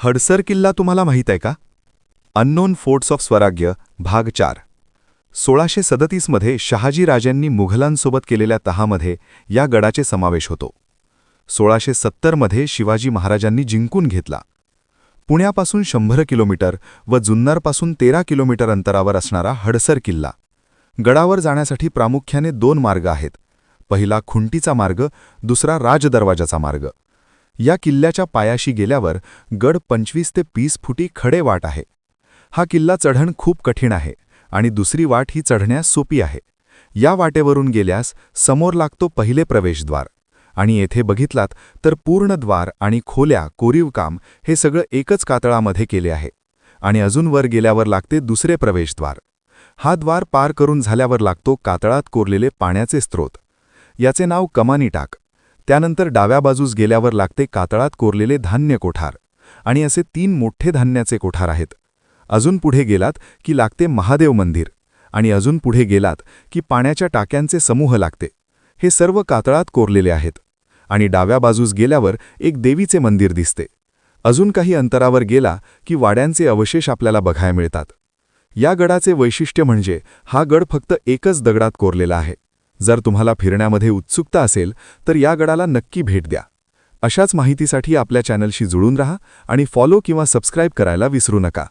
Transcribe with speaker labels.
Speaker 1: हडसर किल्ला तुम्हाला माहीत आहे का? अननोन फोर्ट्स ऑफ स्वराज्य भाग 4. 1637 मध्ये शहाजी राजांनी मुघलांसोबत केलेल्या तहामध्ये या गडाचे समावेश होतो. 1670 मध्ये शिवाजी महाराजांनी जिंकून घेतला. पुण्यापासून 100 किलोमीटर व जुन्नरपासून 13 किलोमीटर अंतरावर असणारा हडसर किल्ला. गडावर जाण्यासाठी प्रामुख्याने 2 मार्ग आहेत. पहिला खुंटीचा मार्ग, दुसरा राजदरवाजाचा मार्ग. या किल्ल्याच्या पायाशी गेल्यावर गड 25 ते 30 फुटी खडे वाट आहे. हा किल्ला चढण खूप कठीण आहे आणि दुसरी वाट ही चढण्यास सोपी आहे. या वाटेवरून गेल्यास समोर लागतो पहिले प्रवेशद्वार आणि येथे बघितलात तर पूर्ण द्वार आणि खोल्या कोरीवकाम हे सगळं एकच कातळामध्ये केले आहे. आणि अजून वर गेल्यावर लागते दुसरे प्रवेशद्वार. हा द्वार पार करून झाल्यावर लागतो कातळात कोरलेले पाण्याचे स्रोत. याचे नाव कमानी टाक. त्यानंतर डाव्या बाजूस गेल्यावर लागते कातळात कोरलेले धान्य कोठार आणि असे 3 मोठे धान्याचे कोठार आहेत. अजून पुढे गेलात की लागते महादेव मंदिर आणि अजून पुढे गेलात की पाण्याच्या टाक्यांचे समूह लागते. हे सर्व कातळात कोरलेले आहेत. आणि डाव्या बाजूस गेल्यावर एक देवीचे मंदिर दिसते. अजून काही अंतरावर गेला की वाड्यांचे अवशेष आपल्याला बघायला मिळतात. या गडाचे वैशिष्ट्य म्हणजे हा गड फक्त एकच दगडात कोरलेला आहे. जर तुम्हाला फिरण्यामध्ये उत्सुकता असेल तर या गडाला नक्की भेट द्या. अशाच माहितीसाठी आपल्या चॅनलशी जुळून राहा आणि फॉलो किंवा सबस्क्राईब करायला विसरू नका.